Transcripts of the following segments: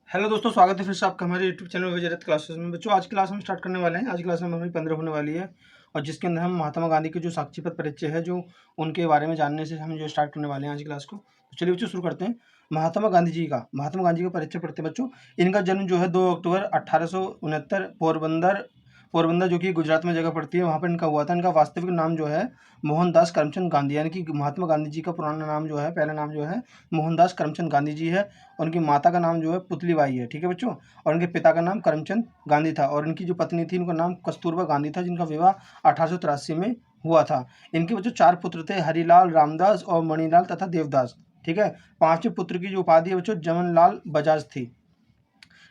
Hello दोस्तों, स्वागत है फिर से आपका हमारे यूट्यूब चैनल विजयरथ क्लासेस में। बच्चों, आज क्लास हम स्टार्ट करने वाले हैं। आज क्लास में हमारी 15 होने वाली है और जिसके अंदर हम महात्मा गांधी के जो साक्षीपद परिचय है, जो उनके बारे में जानने से हम जो स्टार्ट करने वाले हैं आज क्लास को। तो चलिए बच्चों, शुरू करते हैं। महात्मा गांधी का परिचय पढ़ते हैं बच्चों। इनका जन्म जो है 2 अक्टूबर 1869 पोरबंदर पोरबंदर जो कि गुजरात में जगह पड़ती है, वहाँ पर इनका हुआ था। इनका वास्तविक नाम जो है मोहनदास करमचंद गांधी, यानी कि महात्मा गांधी जी का पुराना नाम जो है, पहला नाम जो है मोहनदास करमचंद गांधी जी है। उनकी माता का नाम जो है पुतलीबाई है, ठीक है बच्चों। और उनके पिता का नाम करमचंद गांधी था और इनकी जो पत्नी थी उनका नाम कस्तूरबा गांधी था, जिनका विवाह 1883 में हुआ था। इनके बच्चों 4 पुत्र थे, हरिलाल, रामदास और मणिलाल तथा देवदास, ठीक है। 5वें पुत्र की जो उपाधि है बच्चों जमनलाल बजाज थी,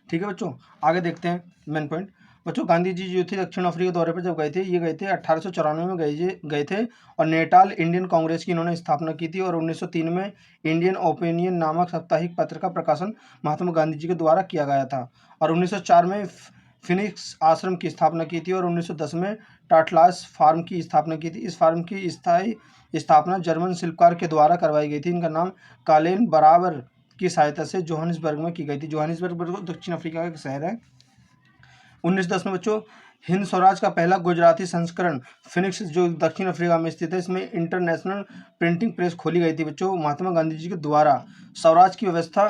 ठीक है बच्चों। आगे देखते हैं मेन पॉइंट। बच्चों, गांधी जी जो थे दक्षिण अफ्रीका दौरे पर जब गए थे, ये गए थे 1894 में गए थे और नेटाल इंडियन कांग्रेस की इन्होंने स्थापना की थी। और 1903 में इंडियन ओपिनियन नामक साप्ताहिक पत्र का प्रकाशन महात्मा गांधी जी के द्वारा किया गया था। और 1904 में फिनिक्स आश्रम की स्थापना की थी और 1910 में टाटलास फार्म की स्थापना की थी। इस फार्म की स्थायी स्थापना जर्मन शिल्पकार के द्वारा करवाई गई थी। इनका नाम कालेन बराबर की सहायता से जोहानिसबर्ग में की गई थी। जोहानिसबर्ग दक्षिण अफ्रीका का एक शहर है। 1910 में बच्चों हिंद स्वराज का पहला गुजराती संस्करण फिनिक्स जो दक्षिण अफ्रीका में स्थित है, इसमें इंटरनेशनल प्रिंटिंग प्रेस खोली गई थी बच्चों महात्मा गांधी जी के द्वारा। स्वराज की व्यवस्था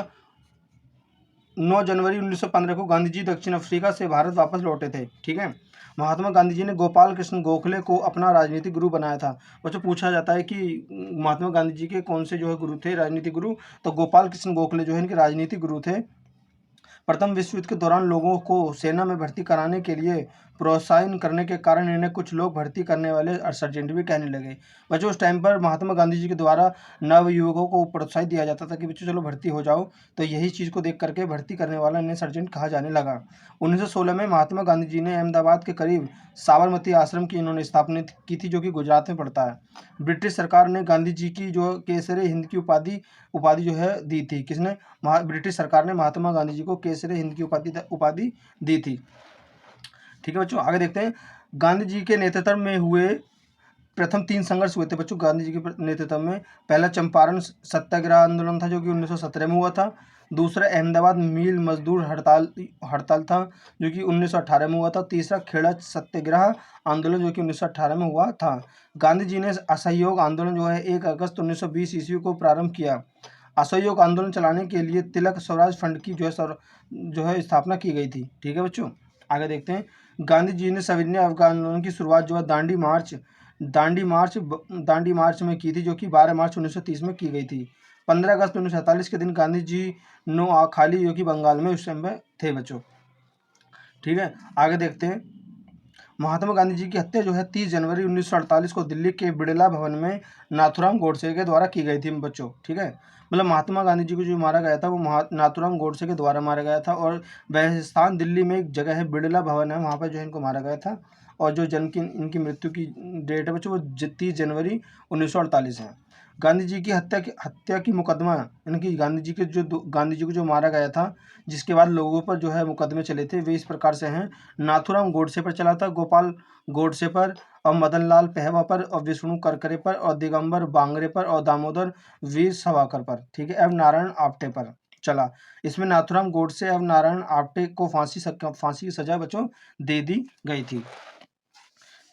9 जनवरी 1915 को गांधी जी दक्षिण अफ्रीका से भारत वापस लौटे थे, ठीक है। महात्मा गांधी जी ने गोपाल कृष्ण गोखले को अपना राजनीतिक गुरु बनाया था। बच्चों, पूछा जाता है कि महात्मा गांधी जी के कौन से जो है गुरु थे, राजनीतिक गुरु। तो गोपाल कृष्ण गोखले जो है इनके राजनीतिक गुरु थे। प्रथम विश्व युद्ध के दौरान लोगों को सेना में भर्ती कराने के लिए प्रोत्साहन करने के कारण इन्हें कुछ लोग भर्ती करने वाले सर्जेंट भी कहने लगे। बच्चों, उस टाइम पर महात्मा गांधी जी के द्वारा नवयुवकों को प्रोत्साहित दिया जाता था कि बच्चों चलो भर्ती हो जाओ। तो यही चीज़ को देख करके भर्ती करने वाला इन्हें सर्जेंट कहा जाने लगा। 1916 में महात्मा गांधी जी ने अहमदाबाद के करीब साबरमती आश्रम की इन्होंने स्थापना की थी, जो कि गुजरात में पड़ता है। ब्रिटिश सरकार ने गांधी जी की जो केसरे हिंद की उपाधि उपाधि जो है दी थी। किसने? ब्रिटिश सरकार ने महात्मा गांधी जी को केसरे हिंद की उपाधि दी थी, ठीक है बच्चों। आगे देखते हैं। गांधी जी के नेतृत्व में हुए प्रथम 3 संघर्ष हुए थे बच्चों गांधी जी के नेतृत्व में। पहला चंपारण सत्याग्रह आंदोलन था, जो कि 1917 में हुआ था। दूसरा अहमदाबाद मिल मजदूर हड़ताल था, जो कि 1918 में हुआ था। तीसरा खेड़ा सत्याग्रह आंदोलन, जो कि 1918 में हुआ था। गांधी जी ने असहयोग आंदोलन जो है 1 अगस्त 1920 ईस्वी को प्रारंभ किया। असहयोग आंदोलन चलाने के लिए तिलक स्वराज फंड की जो है स्थापना की गई थी, ठीक है बच्चों। आगे देखते हैं। गांधी जी ने सविनय अवज्ञा आंदोलन की शुरुआत जो है दांडी मार्च में की थी, जो कि 12 मार्च 1930 में की गई थी। 15 अगस्त 1947 के दिन गांधी जी नोआखाली, जो कि बंगाल में उस समय थे बच्चों, ठीक है। आगे देखते हैं। महात्मा गांधी जी की हत्या जो है 30 जनवरी 1948 को दिल्ली के बिड़ला भवन में नाथूराम गोडसे के द्वारा की गई थी बच्चों, ठीक है। मतलब महात्मा गांधी जी को जो मारा गया था वो नाथूराम गोडसे के द्वारा मारा गया था। और वह स्थान दिल्ली में एक जगह है, बिड़ला भवन है, वहाँ पर जो है इनको मारा गया था। और जो इनकी मृत्यु की डेट है बच्चों वो 30 जनवरी 1948 है। गांधी जी की हत्या की मुकदमा, यानी कि गांधी जी को जो मारा गया था, जिसके बाद लोगों पर जो है मुकदमे चले थे, वे इस प्रकार से हैं। नाथूराम गोडसे पर चला था, गोपाल गोडसे पर, और मदन लाल पहवा पर, और विष्णु करकरे पर, और दिगंबर बांगरे पर, और दामोदर वीर सावरकर पर, ठीक है, एवं नारायण आप्टे पर चला। इसमें नाथूराम गोडसे एवं नारायण आप्टे को फांसी की सजा बच्चों दे दी गई थी,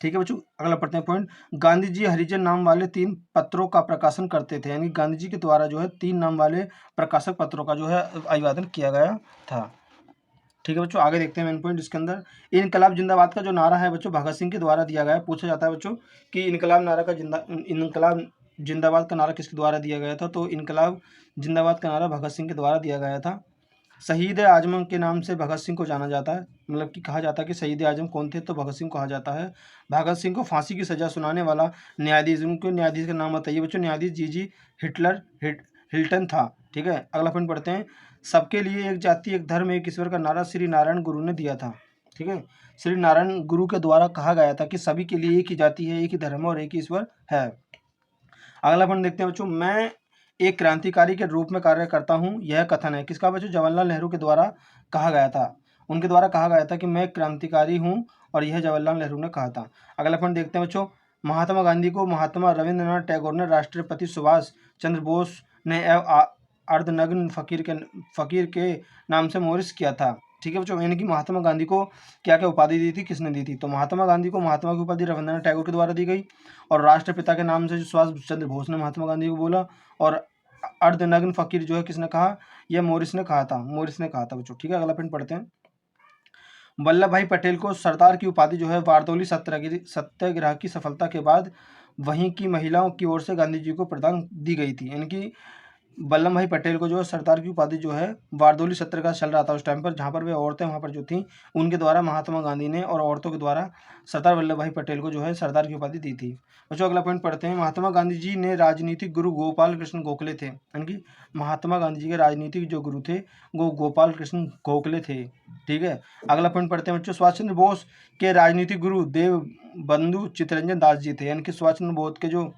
ठीक है बच्चों। अगला पढ़ते हैं पॉइंट। गांधी जी हरिजन नाम वाले 3 पत्रों का प्रकाशन करते थे, यानी गांधी जी के द्वारा जो है 3 नाम वाले प्रकाशक पत्रों का जो है अभिवादन किया गया था, ठीक है बच्चों। आगे देखते हैं मेन पॉइंट इसके अंदर। इनकलाब जिंदाबाद का जो नारा है बच्चों भगत सिंह के द्वारा दिया गया है। पूछा जाता है बच्चों कि इनकलाब जिंदाबाद का नारा किसके द्वारा दिया गया था, तो इनकलाब जिंदाबाद का नारा भगत सिंह के द्वारा दिया गया था। शहीद आजम के नाम से भगत सिंह को जाना जाता है, मतलब कि कहा जाता है कि शहीद आजम कौन थे, तो भगत सिंह कहा जाता है। भगत सिंह को फांसी की सजा सुनाने वाला न्यायाधीश, उनके न्यायाधीश का नाम बताइए बच्चों। न्यायाधीश जी हिल्टन था, ठीक है। अगला पॉइंट पढ़ते हैं। सबके लिए एक जाति एक धर्म एक ईश्वर का नारा श्री नारायण गुरु ने दिया था, ठीक है। श्री नारायण गुरु के द्वारा कहा गया था कि सभी के लिए एक ही जाति है, एक ही धर्म और एक ही ईश्वर है। अगला पॉइंट देखते हैं बच्चों। मैं एक क्रांतिकारी के रूप में कार्य करता हूं, यह कथन है किसका बच्चों? जवाहरलाल नेहरू के द्वारा कहा गया था। उनके द्वारा कहा गया था कि मैं क्रांतिकारी हूं, और यह जवाहरलाल नेहरू ने कहा था। अगला पॉइंट देखते हैं बच्चों। महात्मा गांधी को महात्मा रविंद्रनाथ टैगोर ने राष्ट्रपति सुभाष चंद्र बोस ने अर्धनग्न फकीर के नाम से मोरिस किया था। ठीक है बच्चों, यानी कि महात्मा गांधी को क्या क्या उपाधि दी थी, किसने दी थी? तो महात्मा गांधी को महात्मा की उपाधि रविंद्रनाथ टैगोर के द्वारा दी गई, और राष्ट्रपिता के नाम से जो सुभाष चंद्र बोस ने महात्मा गांधी को बोला, और अर्धनग्न फकीर जो है किसने कहा? यह मोरिस ने कहा था, मोरिस ने कहा था बच्चों। ठीक है, अगला पॉइंट पढ़ते हैं। वल्लभ भाई पटेल को सरदार की उपाधि जो है बारदौली सत्याग्रह की सफलता के बाद वहीं की महिलाओं की ओर से गांधी जी को प्रदान दी गई थी। यानी कि वल्लभ भाई पटेल को जो है सरदार की उपाधि जो है बारदौली सत्याग्रह चल रहा था उस टाइम पर, जहाँ पर वे औरतें वहाँ पर जो थी उनके द्वारा महात्मा गांधी ने और औरतों के द्वारा सरदार वल्लभ भाई पटेल को जो है सरदार की उपाधि दी थी। बच्चों अगला पॉइंट पढ़ते हैं। महात्मा गांधी जी ने राजनीतिक गुरु गोपाल कृष्ण गोखले थे, यानी कि महात्मा गांधी जी के राजनीतिक जो गुरु थे वो गोपाल कृष्ण गोखले थे। ठीक है, अगला पॉइंट पढ़ते हैं बच्चों। सुभाष चंद्र बोस के राजनीतिक गुरु देव बंधु चित्तरंजन दास जी थे, यानी कि सुभाष चंद्र बोस के जो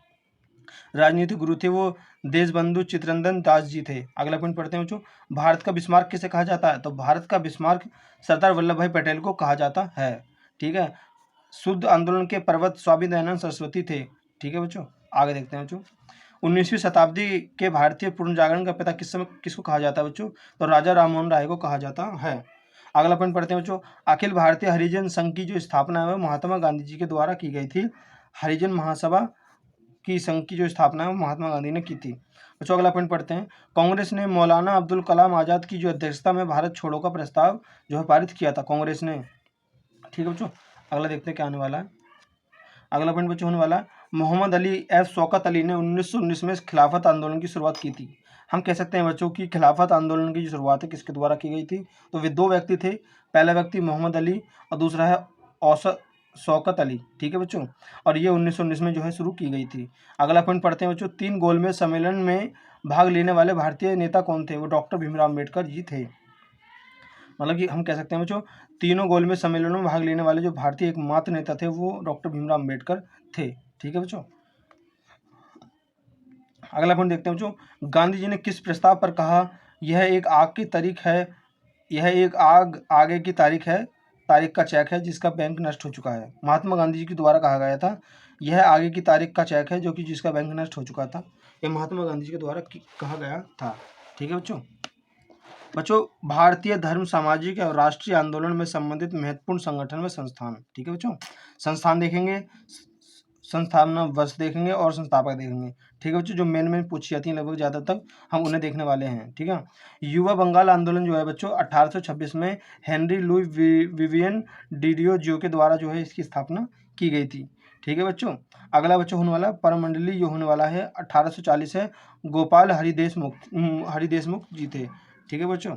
राजनीतिक गुरु थे वो देशबंधु चित्तरंजन दास जी थे। अगला पॉइंट पढ़ते हैं बच्चों। भारत का बिस्मार्क किसे कहा जाता है? तो भारत का बिस्मार्क सरदार वल्लभ भाई पटेल को कहा जाता है। ठीक है, शुद्ध आंदोलन के पर्वत स्वामी दयानंद सरस्वती थे। ठीक है बच्चों, आगे देखते हैं बच्चों। 19वीं शताब्दी के भारतीय पुनर्जागरण का पिता किसको कहा जाता है बच्चों? तो राजा राममोहन राय को कहा जाता है। अगला पॉइंट पढ़ते हैं बच्चों। अखिल भारतीय हरिजन संघ की जो स्थापना है वो महात्मा गांधी जी के द्वारा की गई थी। हरिजन महासभा की संघ की जो स्थापना है वो महात्मा गांधी ने की थी। बच्चों अगला पॉइंट पढ़ते हैं। कांग्रेस ने मौलाना अब्दुल कलाम आजाद की जो अध्यक्षता में भारत छोड़ो का प्रस्ताव जो है पारित किया था कांग्रेस ने। ठीक है बच्चों, अगला देखते हैं क्या आने वाला है। अगला पॉइंट बच्चों होने वाला मोहम्मद अली एफ शौकत अली ने 1919 में खिलाफत आंदोलन की शुरुआत की थी। हम कह सकते हैं बच्चों की खिलाफत आंदोलन की जो शुरुआत है किसके द्वारा की गई थी? तो वे दो व्यक्ति थे, पहला व्यक्ति मोहम्मद अली और दूसरा है औसत शौकत अली। ठीक है बच्चों, और ये 1919 में जो है शुरू की गई थी। अगला पॉइंट पढ़ते हैं बच्चों। 3 गोलमेज सम्मेलन में भाग लेने वाले भारतीय नेता कौन थे? वो डॉक्टर भीमराव अम्बेडकर जी थे। मतलब कि हम कह सकते हैं बच्चों तीनों गोलमेज सम्मेलनों में भाग लेने वाले जो भारतीय एकमात्र नेता थे वो डॉक्टर भीमराव अम्बेडकर थे। ठीक है बच्चों, अगला पॉइंट देखते हैं बच्चों। गांधी जी ने किस प्रस्ताव पर कहा यह एक आग की तारीख है, यह एक आगे की तारीख का चेक है जिसका बैंक नष्ट हो चुका है? महात्मा गांधी जी के द्वारा कहा गया था यह आगे की तारीख का चेक है जो कि जिसका बैंक नष्ट हो चुका था। यह महात्मा गांधी जी के द्वारा कहा गया था। ठीक है बच्चों भारतीय धर्म सामाजिक और राष्ट्रीय आंदोलन में संबंधित महत्वपूर्ण संगठन व संस्थान। ठीक है बच्चों, संस्थान देखेंगे, संस्थापना वर्ष देखेंगे और संस्थापक देखेंगे। ठीक है बच्चों, जो मेन पूछी जाती हैं लगभग ज़्यादा तक हम उन्हें देखने वाले हैं। ठीक है, युवा बंगाल आंदोलन जो है बच्चों 1826 में हेनरी लुई विवियन डिडियो के द्वारा जो है इसकी स्थापना की गई थी। ठीक है बच्चों, अगला बच्चों होने वाला परमंडली जो होने वाला है 1840 है, गोपाल हरिदेशमुख जी थे। ठीक है बच्चों,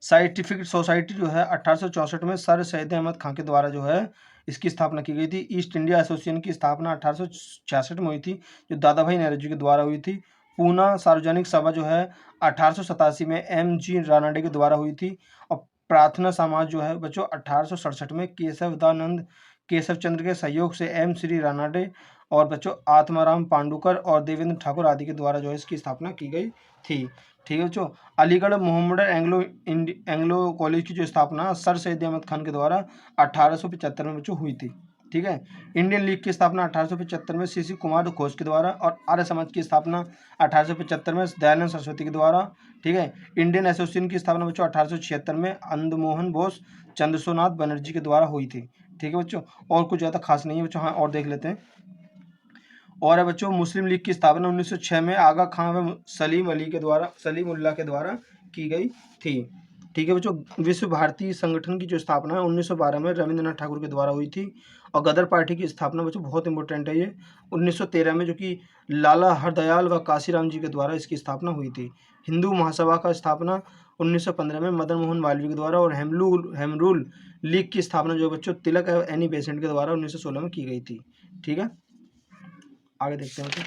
साइंटिफिक सोसाइटी जो है 1864 में सर सैयद अहमद खान के द्वारा जो है इसकी स्थापना की गई थी। ईस्ट इंडिया एसोसिएशन की स्थापना 1866 में हुई थी जो दादा भाई नौरोजी के द्वारा हुई थी। पूना सार्वजनिक सभा जो है 1887 में M.G. रानडे के द्वारा हुई थी। और प्रार्थना समाज जो है बच्चों 1867 में केशव चंद्र के सहयोग से M. श्री रानडे और बच्चों आत्माराम पांडुकर और देवेंद्र ठाकुर आदि के द्वारा जो है इसकी स्थापना की गई थी। ठीक है बच्चों, अलीगढ़ मोहम्मडन एंग्लो कॉलेज की जो स्थापना सर सैयद अहमद खान के द्वारा 1875 में बच्चों हुई थी। ठीक है, इंडियन लीग की स्थापना 1875 में CC कुमार घोष के द्वारा, और आर्य समाज की स्थापना 1875 में दयानंद सरस्वती के द्वारा। ठीक है, इंडियन एसोसिएशन की स्थापना बच्चों 1876 में अंदमोहन बोस चंद्रशोनाथ बनर्जी के द्वारा हुई थी। ठीक है बच्चों, और कुछ ज़्यादा खास नहीं है बच्चों। हाँ, और देख लेते हैं। और है बच्चों मुस्लिम लीग की स्थापना 1906 में आगा खां व सलीमुल्लाह के द्वारा की गई थी। ठीक है बच्चों, विश्व भारती संगठन की जो स्थापना है 1912 में रविंद्रनाथ ठाकुर के द्वारा हुई थी। और गदर पार्टी की स्थापना बच्चों बहुत इंपॉर्टेंट है ये 1913 में, जो कि लाला हरदयाल व काशीराम जी के द्वारा इसकी स्थापना हुई थी। हिंदू महासभा का स्थापना 1915 में मदन मोहन मालवीय के द्वारा, और हेमरूल लीग की स्थापना जो बच्चों तिलक एवं एनी बेसेंट के द्वारा 1916 में की गई थी। ठीक है, आगे देखते हैं बच्चों।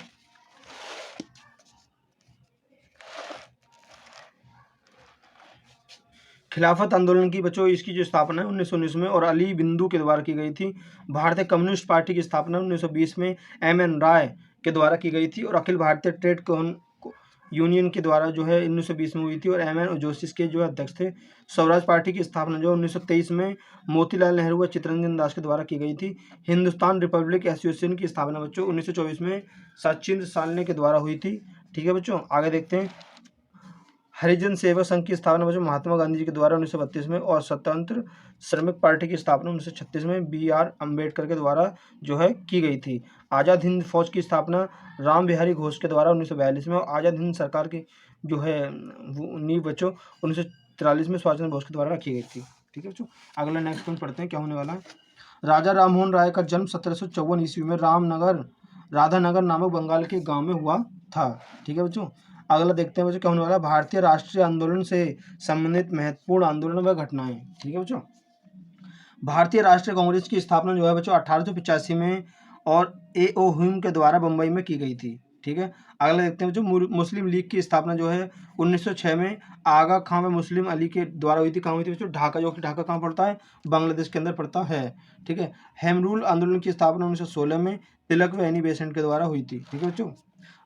खिलाफत आंदोलन की बच्चों इसकी जो स्थापना है 1919 में और अली बिंदु के द्वारा की गई थी। भारतीय कम्युनिस्ट पार्टी की स्थापना 1920 में M.N. राय के द्वारा की गई थी। और अखिल भारतीय ट्रेड यूनियन के द्वारा जो है 1920 में हुई थी, और M.N. जोशी के जो अध्यक्ष थे। स्वराज पार्टी की स्थापना जो 1923 में मोतीलाल नेहरू व चित्तरंजन दास के द्वारा की गई थी। हिंदुस्तान रिपब्लिक एसोसिएशन की स्थापना बच्चों 1924 में सचिंद्र सालने के द्वारा हुई थी। ठीक है बच्चों, आगे देखते हैं। हरिजन सेवा संघ की स्थापना बच्चों महात्मा गांधी जी के द्वारा 1932 में, और स्वतंत्र श्रमिक पार्टी की स्थापना 1936 में बी.आर. अम्बेडकर के द्वारा जो है की गई थी। आज़ाद हिंद फौज की स्थापना राम बिहारी घोष के द्वारा 1942 में, और आज़ाद हिंद सरकार की जो है नींव बच्चों 1943 में सुभाष चंद्र बोस के द्वारा रखी गई थी। ठीक है बच्चों, अगला नेक्स्ट पॉइंट पढ़ते हैं क्या होने वाला है। राजा राममोहन राय का जन्म 1754 ईस्वी में राधानगर नामक बंगाल के गांव में हुआ था। ठीक है बच्चों, अगला देखते हैं बच्चों क्या होने वाला है। भारतीय राष्ट्रीय आंदोलन से संबंधित महत्वपूर्ण आंदोलन व घटनाएं। ठीक है बच्चों, भारतीय राष्ट्रीय कांग्रेस की स्थापना जो है बच्चों 1885 में और ए.ओ. ह्यूम के द्वारा बम्बई में की गई थी। ठीक है, अगला देखते हैं बच्चों मुस्लिम लीग की स्थापना जो है 1906 में आगा खां व मुस्लिम अली के द्वारा हुई थी। कहाँ हुई थी बच्चों? ढाका, जो कि ढाका कहाँ पड़ता है? बांग्लादेश के अंदर पड़ता है। ठीक है, हेम रूल आंदोलन की स्थापना 1916 में तिलक व एनी बेसेंट के द्वारा हुई थी। ठीक है बच्चों,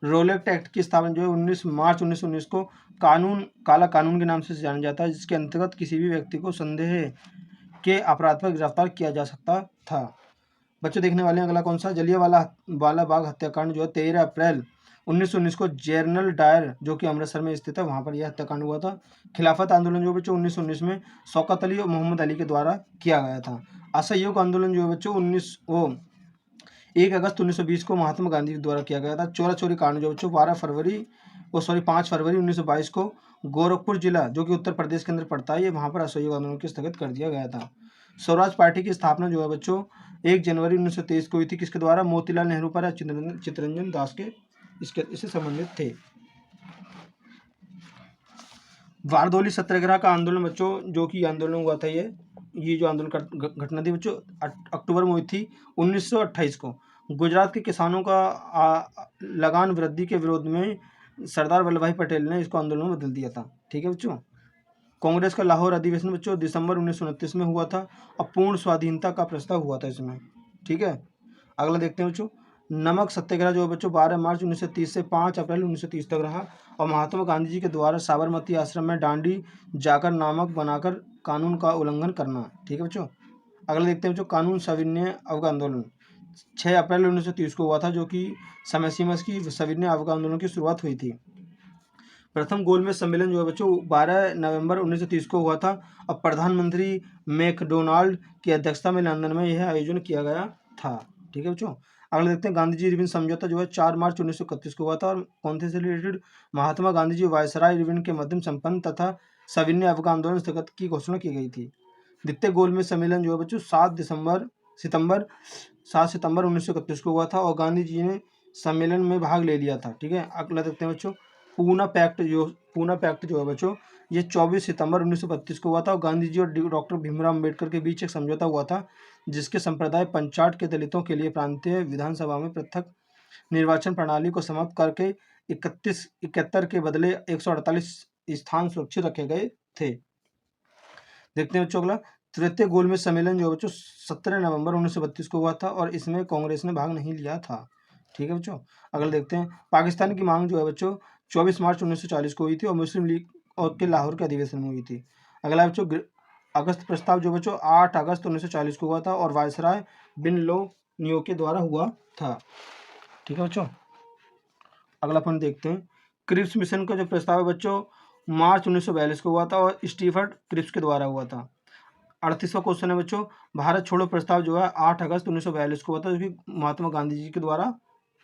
रोलेक्ट एक्ट की स्थापना जो है 19 मार्च 1919 को काला कानून के नाम से जाना जाता है, जिसके अंतर्गत किसी भी व्यक्ति को संदेह के अपराध पर गिरफ्तार किया जा सकता था। बच्चों देखने वाले हैं अगला कौन सा, जलियांवाला बाग हत्याकांड जो है 13 अप्रैल 1919 को जर्नल डायर जो कि अमृतसर में स्थित है वहां पर यह हत्याकांड हुआ था। खिलाफत आंदोलन जो बच्चों 1919 में शौकत अली और मोहम्मद अली के द्वारा किया गया था। असहयोग आंदोलन जो है बच्चों 1 अगस्त 1920 को महात्मा गांधी के द्वारा किया गया था। चोरा चोरी कांड जो बच्चों 5 फरवरी 1922 को गोरखपुर जिला जो कि उत्तर प्रदेश के अंदर पड़ता है, ये वहां पर असहयोग आंदोलन को स्थगित कर दिया गया था। स्वराज पार्टी की स्थापना जो है बच्चों 1 जनवरी 1923 को हुई थी। किसके द्वारा? मोतीलाल नेहरू पर चित्तरंजन दास के इससे संबंधित थे। बारदोली सत्याग्रह का आंदोलन बच्चों जो कि आंदोलन हुआ था, ये जो आंदोलन घटना थी बच्चों अक्टूबर में हुई थी 1928 को। गुजरात के किसानों का लगान वृद्धि के विरोध में सरदार वल्लभ भाई पटेल ने इसको आंदोलन में बदल दिया था। ठीक है बच्चों, कांग्रेस का लाहौर अधिवेशन बच्चों दिसंबर 1929 में हुआ था और पूर्ण स्वाधीनता का प्रस्ताव हुआ था इसमें। ठीक है, अगला देखते हैं बच्चों नमक सत्याग्रह जो बच्चों 12 मार्च 1930 से 5 अप्रैल 1930 तक रहा, और महात्मा गांधी जी के द्वारा साबरमती आश्रम में डांडी जाकर नामक बनाकर कानून का उल्लंघन करना। ठीक है बच्चों, अगला देखते हैं बच्चों कानून सविनय अवज्ञा आंदोलन 6 अप्रैल 1930 को हुआ था, जो कि समय सीमा की सविनय अवज्ञा आंदोलन की शुरुआत हुई थी। प्रथम गोलमेज सम्मेलन जो है बच्चों 12 नवंबर 1930 को हुआ था, और प्रधानमंत्री मैकडोनाल्ड की अध्यक्षता में लंदन में यह आयोजन किया गया था। ठीक है बच्चों, अगले देखते हैं गांधी जी इरविन समझौता जो है 4 मार्च 1931 को हुआ था, और कौन से related? Mahatma Gandhi ji viceroy Irwin के मध्यम संपन्न तथा सविनय अवज्ञा आंदोलन स्थगित की घोषणा की गई थी। द्वितीय गोलमेज सम्मेलन जो है बच्चों 7 सितंबर 1931 को हुआ था, और गांधी जी ने सम्मेलन में भाग ले लिया था। ठीक है, अगला देखते हैं बच्चों पूना पैक्ट जो है बच्चों ये 24 सितंबर 1932 को हुआ था, और गांधी जी और डॉक्टर भीमराव अम्बेडकर के बीच एक समझौता हुआ था, जिसके संप्रदाय पंचाट के दलितों के लिए प्रांतीय विधानसभा में पृथक निर्वाचन प्रणाली को समाप्त करके 71 के बदले 148 स्थान सुरक्षित रखे गए थे। देखते हैं बच्चों अगला तृतीय गोलमेज सम्मेलन जो बच्चों 17 नवंबर 1932 को हुआ था, और इसमें कांग्रेस ने भाग नहीं लिया था। ठीक है बच्चों, अगला देखते हैं पाकिस्तान की मांग जो है बच्चों 24 मार्च 1940 को हुई थी, और मुस्लिम लीग और के लाहौर के अधिवेशन में हुई थी। अगला बच्चों अगस्त प्रस्ताव जो बच्चों 8 अगस्त 1940 को हुआ था, और वायसराय बिन लो नियो के द्वारा हुआ था। ठीक है बच्चों, अगला पॉइंट देखते हैं क्रिप्स मिशन का जो प्रस्ताव है बच्चों मार्च 1942 को हुआ था, और स्टीफर्ड क्रिप्स के द्वारा हुआ था। 38वां क्वेश्चन है बच्चों भारत छोड़ो प्रस्ताव जो है 8 अगस्त 1942 को हुआ था, जो कि महात्मा गांधी जी के द्वारा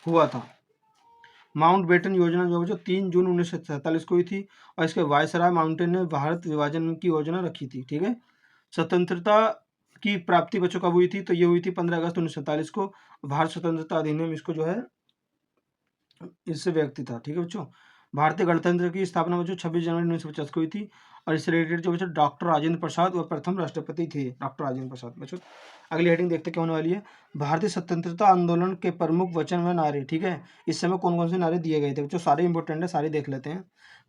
हुआ था। माउंट बेटन योजना जो बच्चों 3 जून 1947 को हुई थी, और इसके वायसराय माउंटेन ने भारत विभाजन की योजना रखी थी। ठीक है, स्वतंत्रता की प्राप्ति बच्चों कब हुई थी? तो ये हुई थी 15 अगस्त 1947 को। भारत स्वतंत्रता अधिनियम इसको जो है इससे व्यक्ति था। ठीक है बच्चों, भारतीय गणतंत्र की स्थापना बच्चों 26 जनवरी 1950 को हुई थी, और इससे रिलेटेड जो बच्चों डॉक्टर राजेंद्र प्रसाद वह प्रथम राष्ट्रपति थे, डॉक्टर राजेंद्र प्रसाद। बच्चों अगली हेडिंग देखते क्या होने वाली है भारतीय स्वतंत्रता आंदोलन के प्रमुख वचन व नारे। ठीक है, इस समय कौन कौन से नारे दिए गए थे बच्चों? सारे इंपॉर्टेंट है, सारे देख लेते हैं।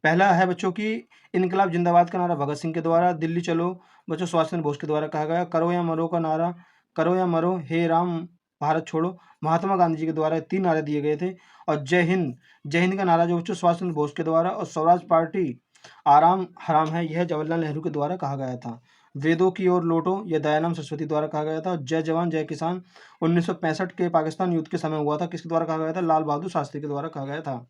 पहला है बच्चों की इनकलाब जिंदाबाद का नारा भगत सिंह के द्वारा, दिल्ली चलो बच्चों सुभाष चंद्र बोस के द्वारा कहा गया, करो या मरो का नारा, करो या मरो हे राम भारत छोड़ो महात्मा गांधी जी के द्वारा 3 नारे दिए गए थे, और जय हिंद का नारा जो बच्चों सुभाष चंद्र बोस के द्वारा, और स्वराज पार्टी आराम हराम है यह जवाहरलाल नेहरू के द्वारा कहा गया था। वेदों की ओर लौटो यह दयानंद सरस्वती द्वारा कहा गया था। जय जवान जय किसान 1965 के पाकिस्तान युद्ध के समय हुआ था, किसके द्वारा कहा गया था? लाल बहादुर शास्त्री के द्वारा कहा गया था।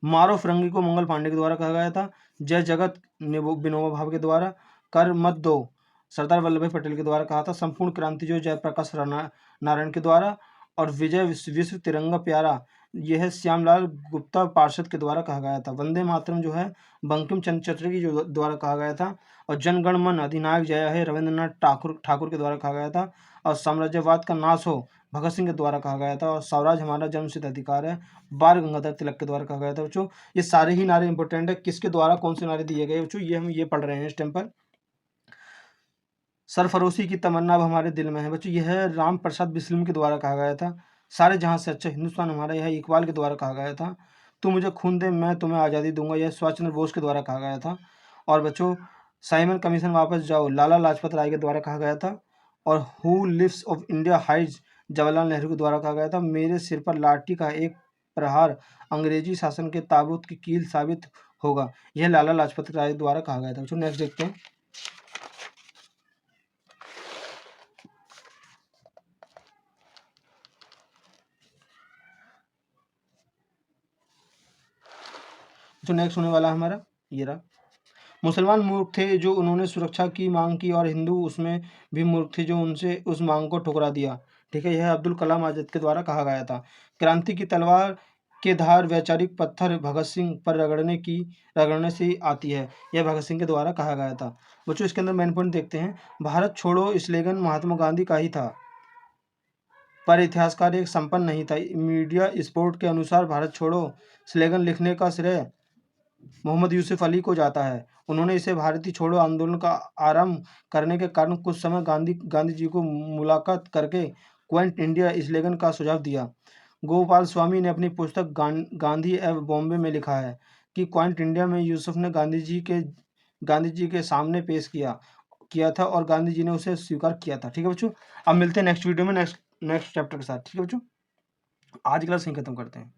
मारो फिरंगी को मंगल पांडे के द्वारा कहा गया था। जय जगत विनोबा भावे के द्वारा। कर मत दो सरदार वल्लभ भाई पटेल के द्वारा कहा था। संपूर्ण क्रांति जो जयप्रकाश नारायण के द्वारा। और विजय विश्व तिरंगा प्यारा यह श्यामलाल गुप्ता पार्षद के द्वारा कहा गया था। वंदे मातरम जो है बंकिम चंद्र चटर्जी के द्वारा कहा गया था। और जनगण मन अधिनायक जय है रविंद्रनाथ ठाकुर के द्वारा कहा गया था। और साम्राज्यवाद का नाश हो भगत सिंह के द्वारा कहा गया था। और स्वराज हमारा जन्मसिद्ध अधिकार है बाल गंगाधर तिलक के द्वारा कहा गया था। बच्चों ये सारे ही नारे इंपॉर्टेंट है। किसके द्वारा कौन से नारे दिए गए बच्चों ये हम ये पढ़ रहे हैं इस टाइम पर। सरफरोशी की तमन्ना अब हमारे दिल में है बच्चों यह राम प्रसाद बिस्मिल के द्वारा कहा गया था। सारे जहां से अच्छा हिंदुस्तान हमारा यह इकबाल के द्वारा कहा गया था। तू मुझे खून दे मैं तुम्हें आज़ादी दूंगा यह सुभाष चंद्र बोस के द्वारा कहा गया था। और बच्चों साइमन कमीशन वापस जाओ लाला लाजपत राय के द्वारा कहा गया था। और who lives if India dies Jawaharlal Nehru के द्वारा कहा गया था। मेरे सिर पर लाठी का एक प्रहार अंग्रेजी शासन के ताबूत की कील साबित होगा यह लाला लाजपत राय द्वारा कहा गया था। बच्चों नेक्स्ट देखते हैं। जो नेक्स्ट होने वाला हमारा ये रहा। मुसलमान मूर्ख थे जो उन्होंने सुरक्षा की मांग की और हिंदू उसमें भी मूर्ख थे जो उनसे उस मांग को ठुकरा दिया। ठीक है यह अब्दुल कलाम आजाद के द्वारा कहा गया था। क्रांति की तलवार के धार वैचारिक पत्थर भगत सिंह पर रगड़ने से ही आती है यह भगत सिंह के द्वारा कहा गया था। बच्चों इसके अंदर मेन पॉइंट देखते हैं। भारत छोड़ो स्लोगन महात्मा गांधी का ही था पर इतिहासकार एक संपन्न नहीं था। मीडिया स्पोर्ट के अनुसार भारत छोड़ो स्लोगन लिखने का श्रेय मोहम्मद यूसुफ अली को जाता है। उन्होंने इसे भारतीय छोड़ो आंदोलन का आरंभ करने के कारण कुछ समय गांधी जी को मुलाकात करके क्विट इंडिया स्लोगन का सुझाव दिया। गोपाल स्वामी ने अपनी पुस्तक गांधी एवं बॉम्बे में लिखा है कि क्विट इंडिया में यूसुफ ने गांधी जी के सामने पेश किया था और गांधी जी ने उसे स्वीकार किया था। ठीक है बच्चों अब मिलते हैं नेक्स्ट वीडियो में नेक्स्ट चैप्टर के साथ। ठीक है बच्चों आज की क्लास यहीं खत्म करते हैं।